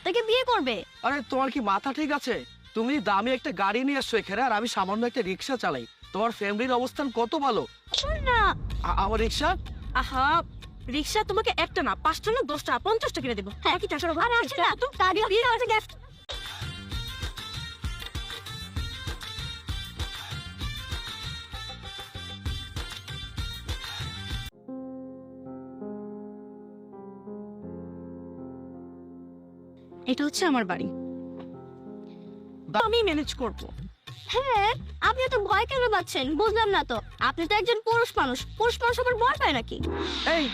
আপনাকে বিয়ে করবে? আরে তোমার কি মাথা ঠিক আছে? তুমি দামি একটা গাড়ি নিয়ে আসছো এখানে, আর আমি সামান্য একটা রিক্সা চালাই। তোমার ফ্যামিলির অবস্থান কত ভালো। না। আমার রিক্সা? আহা, রিক্সা তোমাকে একটা না 5টা না 10টা 50টা কিনে দেবো। হ্যাঁ কি চাষার আর আছে না তো গাড়ি আছে গ্যাস। এটা হচ্ছে আমার বাড়ি, আমি ম্যানেজ করব। হ্যাঁ, আপনি তো ভয় কেন পাচ্ছেন বুঝলাম না তো। আপনি তো একজন পুরুষ মানুষ আবার ভয় পায় নাকি? এই,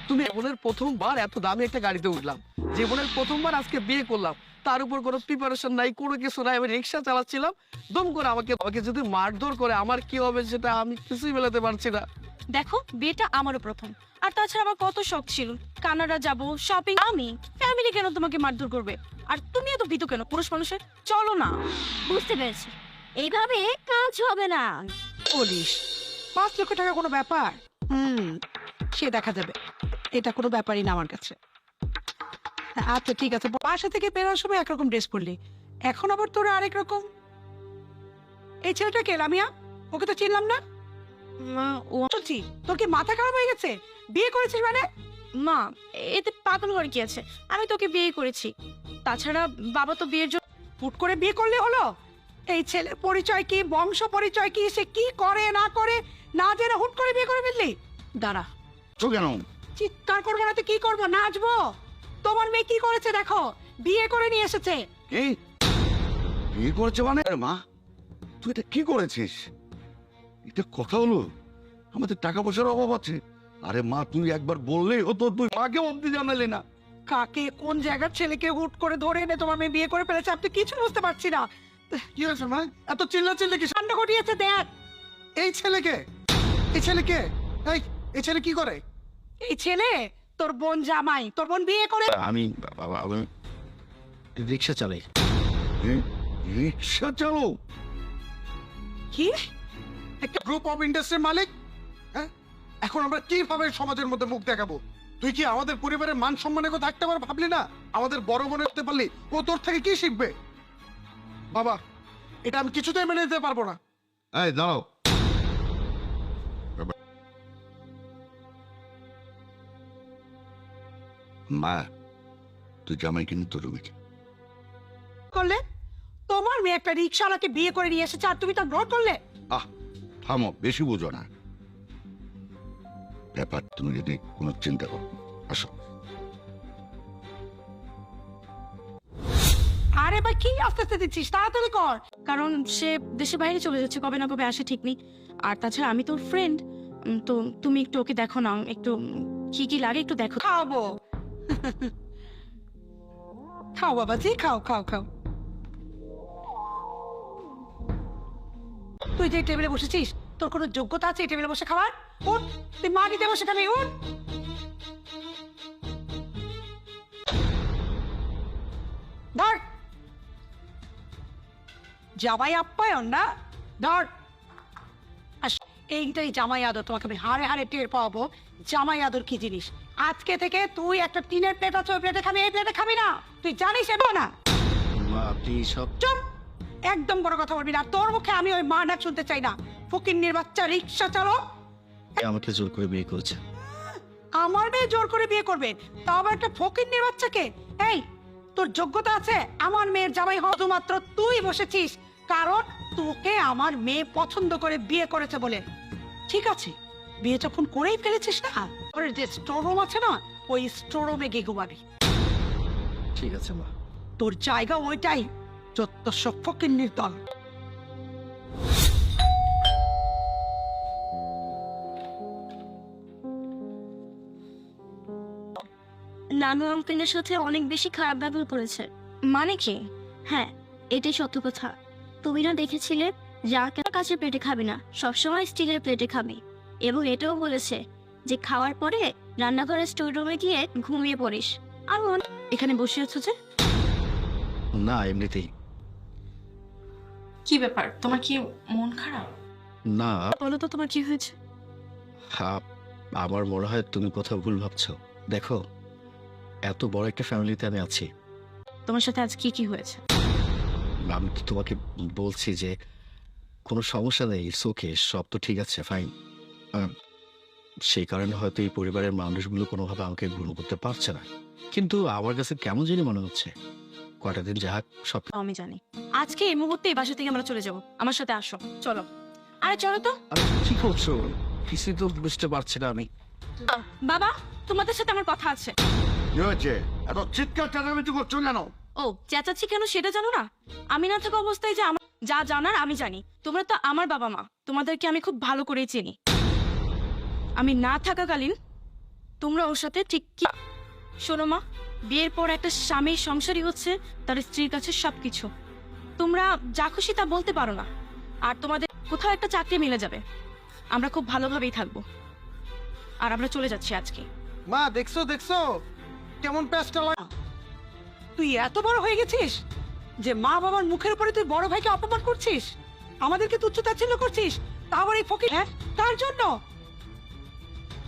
তুমি জীবনের প্রথমবার এত দামি একটা গাড়িতে উঠলাম, জীবনের প্রথমবার আজকে বিয়ে করলাম, তার উপর কোনো প্রিপারেশন নাই, কোনো কিছু নাই, আমি রিক্সা চালাচ্ছিলাম, দম করে আমাকে আমাকে যদি মারধর করে আমার কি হবে সেটা আমি কিছুই মেলাতে পারছি না। দেখো, বিয়েটা আমারও প্রথম, আর তাছাড়া আমার কত শখ ছিল কানাডা যাব, শপিং। আমি ফ্যামিলি কেন তোমাকে মারধর করবে? আর তুমি এত ভীতু কেন পুরুষ মানুষের? চলো না। বুঝতে পেরেছি, এইভাবে কাজ হবে না। বলিস 5 লক্ষ টাকা কোনো ব্যাপার? সে দেখা যাবে, এটা কোনো ব্যাপারই না আমার কাছে। আচ্ছা ঠিক আছে, বাসা থেকে বেরোর সময় একরকম ড্রেস পরলি, এখন আবার তোরা আরেক রকম। এই ছেলেটা কে রামিয়া? ওকে তো চিনলাম না। মা, ও বলছি তোর কি মাথা খারাপ হয়ে গেছে? বিয়ে করেছিস মানে? মা, এতে পাগল হওয়ার কি আছে? আমি তোকে বিয়ে করেছি, তাছাড়া বাবা তো বিয়ের জন্য। হুট করে বিয়ে করলে হলো? এই ছেলের পরিচয় কি, বংশ পরিচয় কি, সে কি করে না করে না জেনে হুট করে বিয়ে করে ফেললি? দাঁড়া, তো কেন? চিৎকার করবো না তো কি করবো, নাচবো? তোমার মেয়ে কি করেছে দেখো, বিয়ে করে নিয়ে এসেছে। এই বিয়ে করেছে মানে? আরে মা, তুই এটা কি করেছিস? এটা কথা হলো? আমাদের টাকা পয়সার অভাব আছে। আরে মা, তুই একবার বললেই হতো, তুই মাকে অবধি জানালি না। কাকে কোন জায়গার ছেলেকে হুট করে ধরে এনে তোমার মেয়ে বিয়ে করে ফেলেছে, আমি তো কিছু বুঝতে পারছি না। কি হয়েছে মা? এত চিল্লাচিল্লি কি? কাণ্ড ঘটিয়েছে দেখ। এই ছেলেকে, এই ছেলেকে, এই ছেলে কি করে? এই ছেলে তোর বোন জামাই, তোর বোন বিয়ে করে। আমি রিক্সা চালাই। রিক্সা চালো? কি? একটা গ্রুপ অফ ইন্ডাস্ট্রির মালিক। হ্যাঁ, এখন আমরা কিভাবে সমাজের মধ্যে মুখ দেখাবো? তুই কি আমাদের পরিবারের মান সম্মানের কথা একটা বার ভাবলি না? আমাদের বড় মনে করতে পারলি, ও তোর থেকে কি শিখবে? বাবা, এটা আমি কিছুতেই মেনে নিতে পারবো না। এই দাঁড়াও। মা, তুই জামাই কিনে তোর রুমে। করলে তোমার মেয়ে একটা রিক্সাওয়ালাকে বিয়ে করে নিয়ে এসেছে আর তুমি তা গ্রহণ করলে? থামো, বেশি বুঝো না ব্যাপার। তুমি যদি কোনো চিন্তা করো, আসো। আরে ভাই কি আস্তে আস্তে দিচ্ছিস, তাড়াতাড়ি কর। কারণ সে দেশে বাইরে চলে যাচ্ছে, কবে না কবে আসে ঠিক নেই। আর তাছাড়া আমি তোর ফ্রেন্ড, তো তুমি একটু ওকে দেখো না, একটু কি কি লাগে একটু দেখো। খাওয়াবো। খাও বাবাজি, খাও খাও খাও। তুই যে টেবিলে বসেছিস, তোর কোনো যোগ্যতা আছে এই টেবিলে বসে খাওয়ার? উঠ, তুই মাটিতে বসে খাবি, উঠ। ধর, জামাই আপ্যায়ন না, ধর। এইটাই জামাই আদর, তোমাকে আমি হাড়ে হাড়ে টের পাবো জামাই আদর কি জিনিস। আজকে থেকে তুই একটা টিনের প্লেট আছে, ওই প্লেটে খাবি, এই প্লেটে খাবি না। তুই জানিস এবার না? মা, আপনি সব চুপ, একদম বড় কথা বলবি না। তোর মুখে আমি ওই মা ডাক শুনতে চাই না। ফকিন্নির বাচ্চা রিক্সা চালক। আমাকে জোর করে বিয়ে করেছে। আমার মেয়ে জোর করে বিয়ে করবে, তাও আবার একটা ফকিন্নির বাচ্চাকে? এই, তোর যোগ্যতা আছে আমার মেয়ের জামাই হওয়া? শুধুমাত্র তুই বসেছিস কারণ তোকে আমার মেয়ে পছন্দ করে বিয়ে করেছে বলে। ঠিক আছে, বিয়ে যখন করেই ফেলেছিস না, ওর যে স্টোররুম আছে না, ওই স্টোররুমে গিয়ে ঘুমাবি। ঠিক আছে মা। তোর জায়গা ওইটাই, যত সব ফকিন্নির দল। নানু আঙ্কেলের সাথে অনেক বেশি খারাপ ব্যবহার করেছে। মানে কি? হ্যাঁ, এটাই সত্য কথা। তুমি না দেখেছিলে যা কেন কাঁচের প্লেটে খাবি না, সবসময় স্টিলের প্লেটে খাবি। এবং এটাও বলেছে যে খাওয়ার পরে রান্নাঘরের স্টোর রুমে গিয়ে ঘুমিয়ে পড়িস। আর এখানে বসে আছো যে? না, এমনিতেই। কি ব্যাপার, তোমার কি মন খারাপ? না, বলো তো তোমার কি হয়েছে? আমার মনে হয় তুমি কোথাও ভুল ভাবছো। দেখো, এত বড় একটা ফ্যামিলিতে আমি আছি, তোমার সাথে আজ কি কি হয়েছে? আমি তো তোমাকে বলছি যে কোনো সমস্যা নেই, ইটস ওকে, সব তো ঠিক আছে, ফাইন। সেই কারণে হয়তো এই পরিবারের মানুষগুলো কোনোভাবে আমাকে গ্রহণ করতে পারছে না, কিন্তু আমার কাছে কেমন জানি মনে হচ্ছে কয়টা দিন যাক সব। আমি জানি আজকে এই মুহূর্তে এই বাসা থেকে আমরা চলে যাব। আমার সাথে আসো, চলো। আরে চলো তো। আরে কি করছো? কিছুই তো বুঝতে পারছি না আমি। বাবা, তোমাদের সাথে আমার কথা আছে। কি হয়েছে? এত চিৎকার চেঁচামেচি করছো কেন? ও, চেঁচাচ্ছি কেন সেটা জানো না? আমি না থাকা অবস্থায় যে আমার যা জানার আমি জানি। তোমরা তো আমার বাবা মা, তোমাদেরকে আমি খুব ভালো করেই চিনি। আমি না থাকাকালীন তোমরা ওর সাথে ঠিক কি। শোনো মা, বিয়ের পর একটা স্বামীর সংসারই হচ্ছে তার স্ত্রীর কাছে সবকিছু। তোমরা যা খুশি তা বলতে পারো না, আর তোমাদের কোথাও একটা চাকরি মিলে যাবে। আমরা খুব ভালোভাবেই থাকবো, আর আমরা চলে যাচ্ছি আজকে। মা দেখছো দেখছো কেমন প্যাচটা লাগে? তুই এত বড় হয়ে গেছিস যে মা বাবার মুখের উপরে তুই বড় ভাইকে অপমান করছিস, আমাদেরকে তুচ্ছ তাচ্ছিল্য করছিস, তা আবার এই ফকির। হ্যাঁ, তার জন্য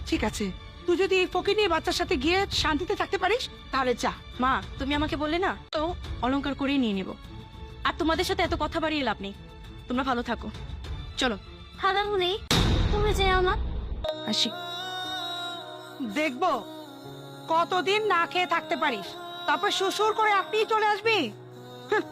ঠিক আছে, তুই যদি এই ফকির নিয়ে বাচ্চার সাথে গিয়ে শান্তিতে থাকতে পারিস তাহলে যা। মা, তুমি আমাকে বললে না, তো অলংকার করেই নিয়ে নিব। আর তোমাদের সাথে এত কথা বাড়িয়ে লাভ নেই। তোমরা ভালো থাকো, চলো। খালামুনি, তুমি যেও না। আসি। দেখবো কতদিন না খেয়ে থাকতে পারিস, তারপর শ্বশুর করে আপনি চলে আসবি। হুঁ,